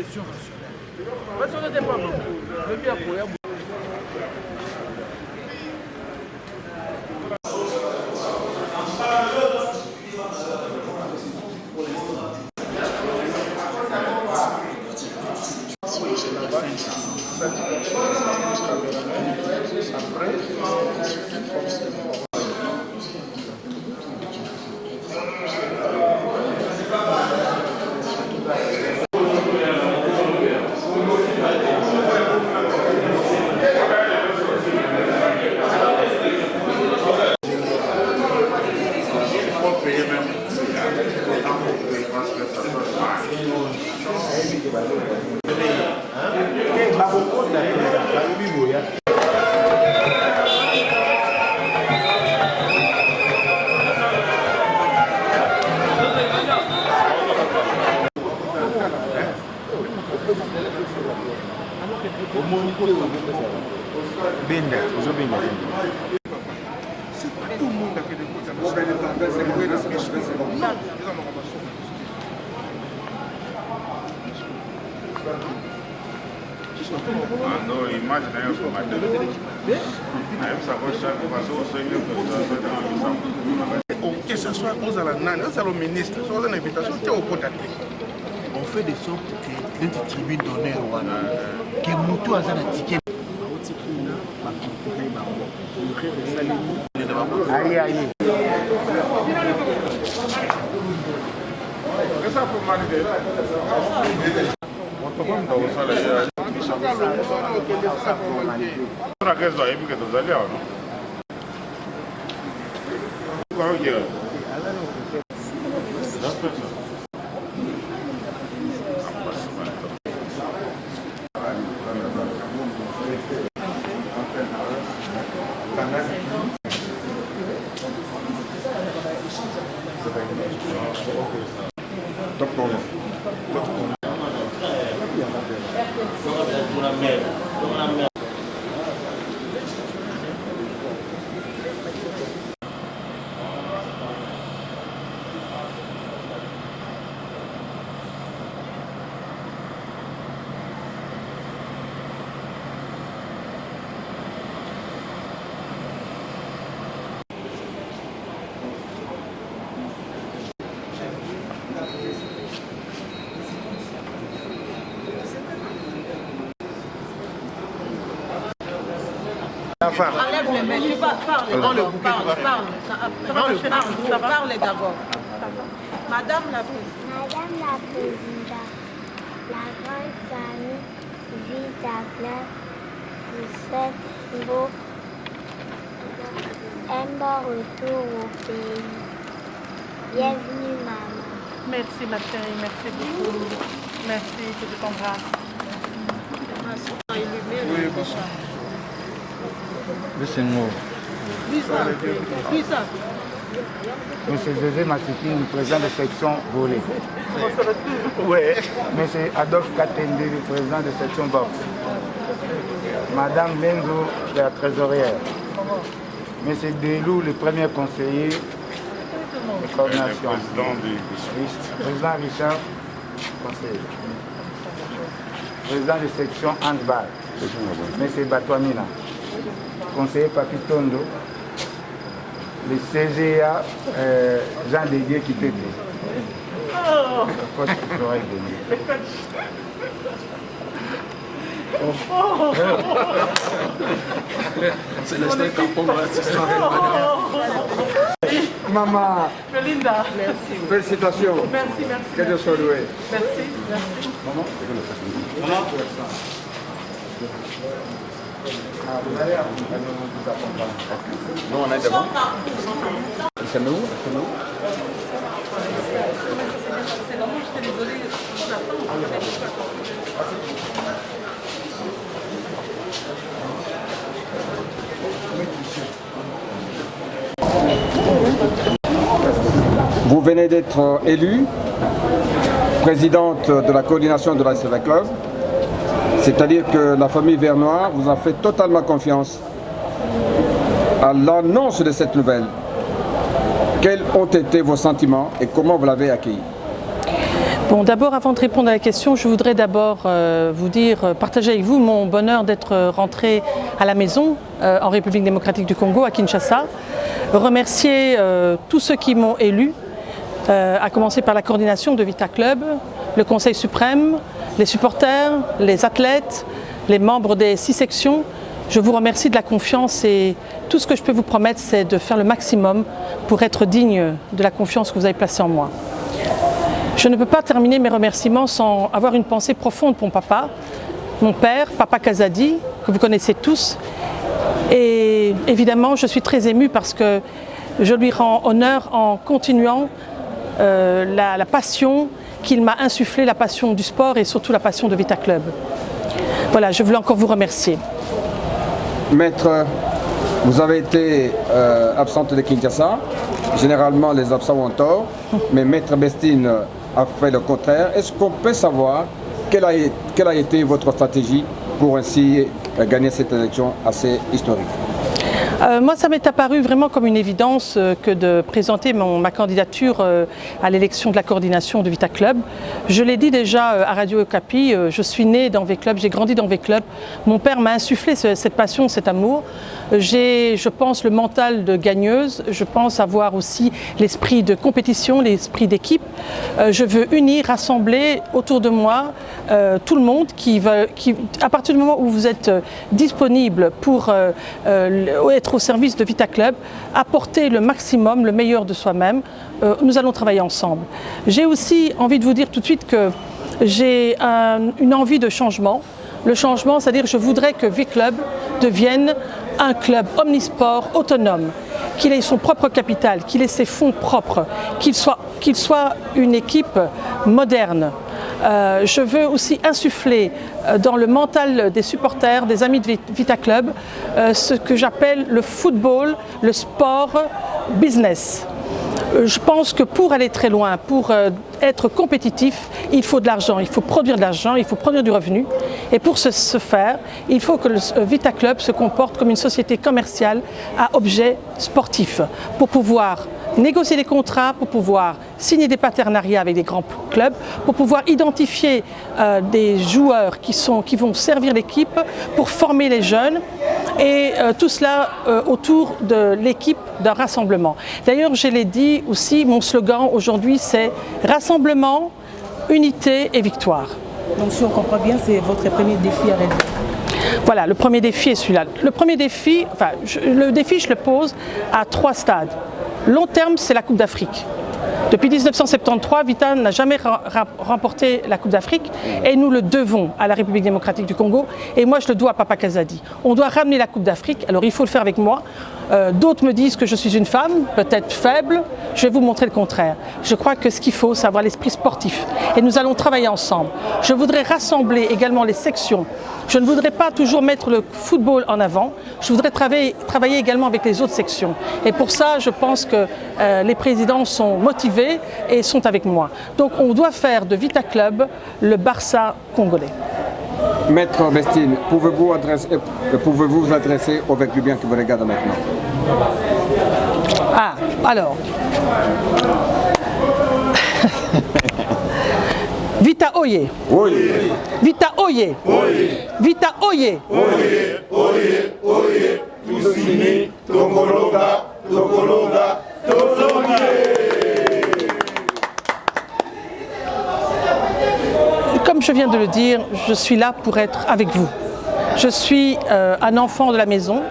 constitution nationale. Parce qu'on n'était pas bon. Le bien pour c'est pas tout le monde qui a des côtes. Non, imagine que ce soit aux ministres, aux invitations, on fait de sorte que les tribunes d'honneur, que Moutou a un ticket. Allez, allez. Enlève les mains, tu parles d'abord. Madame la Présidente, la grande famille vit d'Agla vous souhaite un bon retour au pays. Bienvenue, maman. merci ma chérie, merci beaucoup. Merci, je t'embrasse. Monsieur José Massiki, président de section volée. Ouais. Monsieur Adolphe Katende, le président de section boxe. Madame Benzo, de la trésorière. Monsieur Delou, le premier conseiller de coordination. Président Richard, conseiller. Président de section handball. Monsieur Batouamina. Conseiller Papitondo. Le CGA Jean Dédier qui t'était. C'est l'instant tampon de l'assistance. Maman. Belinda, merci. Félicitations. Merci. Que Dieu soit loué. Merci. Maman. Non, on a d'abord. C'est nous. Vous venez d'être élue présidente de la coordination de la SV Club. C'est-à-dire que la famille Vernois vous a fait totalement confiance à l'annonce de cette nouvelle. Quels ont été vos sentiments et comment vous l'avez accueilli? Bon, d'abord, avant de répondre à la question, je voudrais d'abord vous dire, partager avec vous mon bonheur d'être rentré à la maison en République démocratique du Congo, à Kinshasa. Remercier tous ceux qui m'ont élu, à commencer par la coordination de Vita Club, le Conseil suprême, les supporters, les athlètes, les membres des 6 sections. Je vous remercie de la confiance et tout ce que je peux vous promettre, c'est de faire le maximum pour être digne de la confiance que vous avez placée en moi. Je ne peux pas terminer mes remerciements sans avoir une pensée profonde pour mon père, Papa Kazadi, que vous connaissez tous. Et évidemment, je suis très émue parce que je lui rends honneur en continuant la passion qu'il m'a insufflée, la passion du sport et surtout la passion de Vita Club. Voilà, je voulais encore vous remercier. Maître, vous avez été absente de Kinshasa. Généralement, les absents ont tort, mais Maître Bestine a fait le contraire. Est-ce qu'on peut savoir quelle a été votre stratégie pour ainsi gagner cette élection assez historique? Moi, ça m'est apparu vraiment comme une évidence que de présenter ma candidature à l'élection de la coordination de Vita Club. Je l'ai dit déjà à Radio Okapi, je suis née dans V-Club, j'ai grandi dans V-Club. Mon père m'a insufflé cette passion, cet amour. J'ai, je pense, le mental de gagneuse. Je pense avoir aussi l'esprit de compétition, l'esprit d'équipe. Je veux unir, rassembler autour de moi tout le monde à partir du moment où vous êtes disponible pour être au service de Vita Club, apporter le maximum, le meilleur de soi-même. Nous allons travailler ensemble. J'ai aussi envie de vous dire tout de suite que j'ai une envie de changement. Le changement, c'est-à-dire que je voudrais que V-Club devienne un club omnisport autonome, qu'il ait son propre capital, qu'il ait ses fonds propres, qu'il soit une équipe moderne. Je veux aussi insuffler dans le mental des supporters, des amis de Vita Club, ce que j'appelle le football, le sport business. Je pense que pour aller très loin, pour être compétitif, il faut de l'argent, il faut produire de l'argent, il faut produire du revenu. Et pour ce faire, il faut que le Vita Club se comporte comme une société commerciale à objet sportif pour pouvoir négocier des contrats, pour pouvoir signer des partenariats avec des grands clubs, pour pouvoir identifier des joueurs qui vont servir l'équipe, pour former les jeunes et tout cela autour de l'équipe d'un rassemblement. D'ailleurs, je l'ai dit aussi, mon slogan aujourd'hui c'est rassemblement, unité et victoire. Donc si on comprend bien, c'est votre premier défi à relever. Voilà, le premier défi est celui-là. Le premier défi, le défi je le pose à 3 stades. Long terme, c'est la Coupe d'Afrique. Depuis 1973, Vita n'a jamais remporté la Coupe d'Afrique et nous le devons à la République démocratique du Congo et moi je le dois à Papa Kazadi. On doit ramener la Coupe d'Afrique, alors il faut le faire avec moi. D'autres me disent que je suis une femme, peut-être faible, je vais vous montrer le contraire. Je crois que ce qu'il faut, c'est avoir l'esprit sportif et nous allons travailler ensemble. Je voudrais rassembler également les sections. Je ne voudrais pas toujours mettre le football en avant, je voudrais travailler également avec les autres sections. Et pour ça, je pense que les présidents sont motivés et sont avec moi. Donc on doit faire de Vita Club le Barça congolais. Maître Bestine, pouvez-vous vous adresser au Véclubien qui vous regarde maintenant? Ah, alors. Vita Oye. Oye. Vita Oye. Oye. Vita Oye. Oye, oye, oye. Tusini, Tokologa, Tokologa, Tokologa. Comme je viens de le dire, je suis là pour être avec vous. Je suis un enfant de la maison.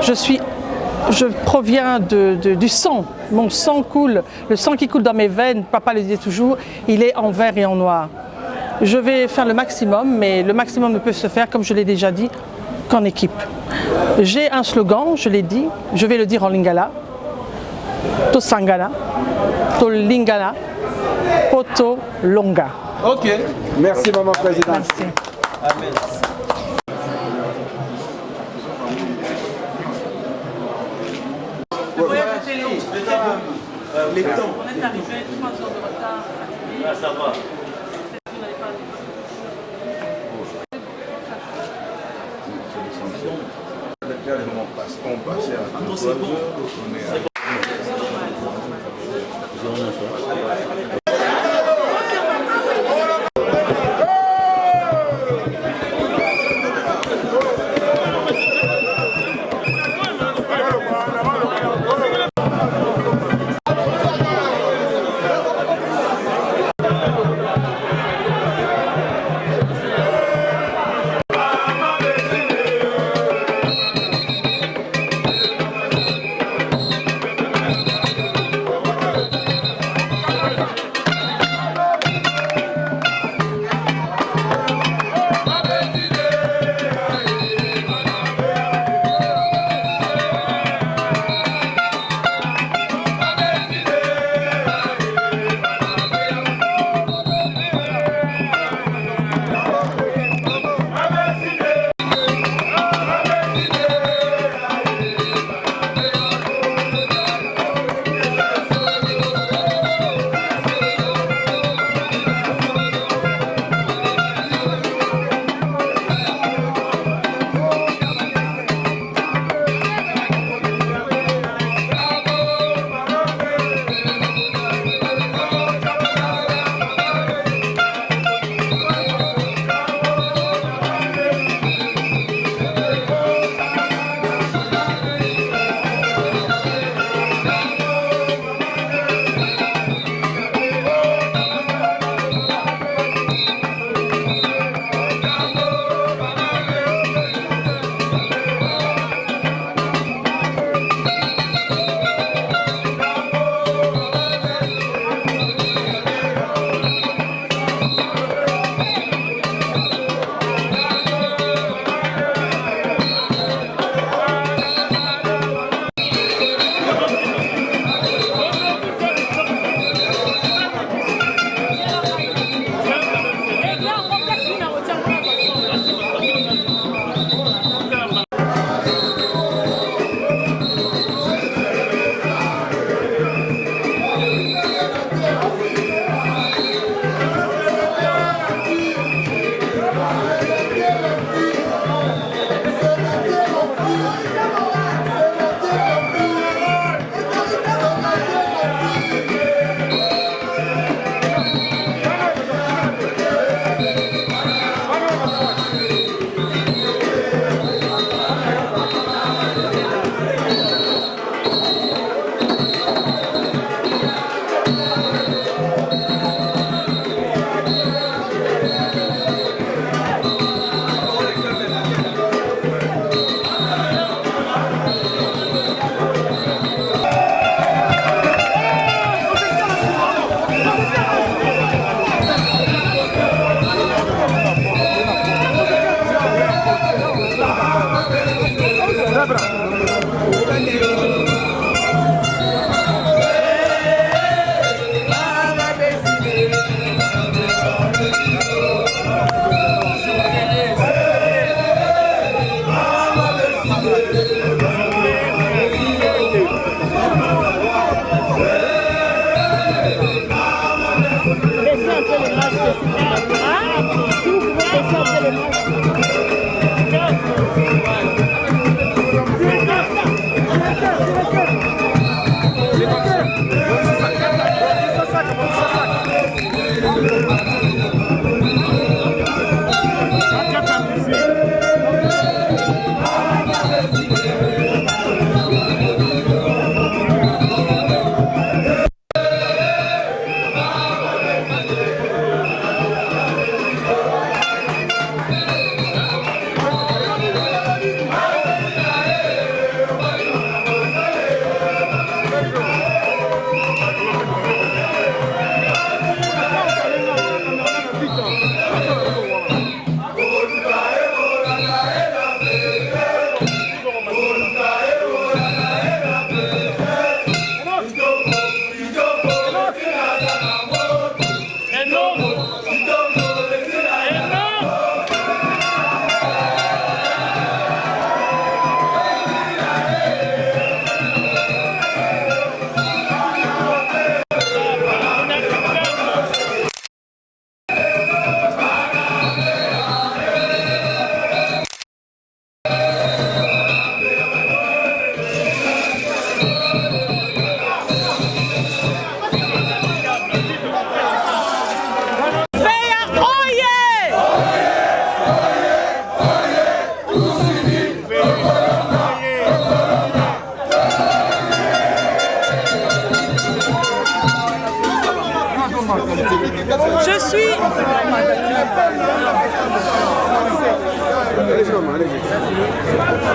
Je proviens du sang. Mon sang coule, le sang qui coule dans mes veines, papa le disait toujours, il est en vert et en noir. Je vais faire le maximum, mais le maximum ne peut se faire, comme je l'ai déjà dit, qu'en équipe. J'ai un slogan, je l'ai dit, je vais le dire en lingala. Tosangana, Tolingala, Poto Longa. Ok. Merci, Maman Présidente. Merci. Amen. Le voyage était long. Les temps. On est arrivé 3 heures de retard. Ah, ça va. On passait à 3 heures, on est à...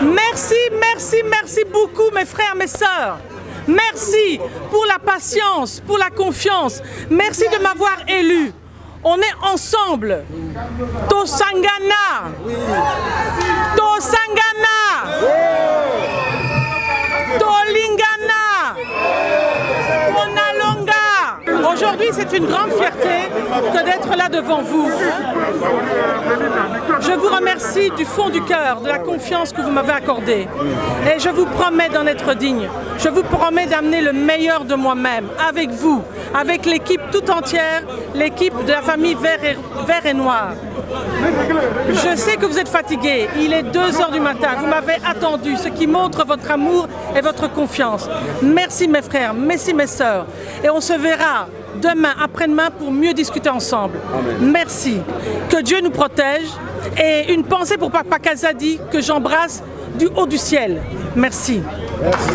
Merci, merci, merci beaucoup mes frères, mes sœurs. Merci pour la patience, pour la confiance. Merci de m'avoir élu. On est ensemble. Tosangana. Tosangana. Tolingana. Onalonga. Aujourd'hui, c'est une grande fierté que d'être là devant vous. Je vous remercie du fond du cœur de la confiance que vous m'avez accordée. Et je vous promets d'en être digne. Je vous promets d'amener le meilleur de moi-même avec vous, avec l'équipe tout entière, l'équipe de la famille Vert et Noir. Je sais que vous êtes fatigués. Il est 2 h du matin. Vous m'avez attendu, ce qui montre votre amour et votre confiance. Merci mes frères, merci mes sœurs. Et on se verra demain, après-demain, pour mieux discuter ensemble. Amen. Merci. Que Dieu nous protège. Et une pensée pour Papa Kazadi que j'embrasse du haut du ciel. Merci. Merci.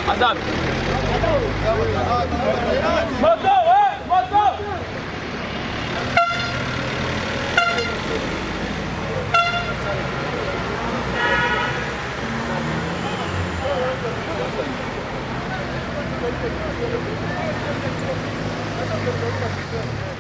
Azam. Moto, moto. Thank you.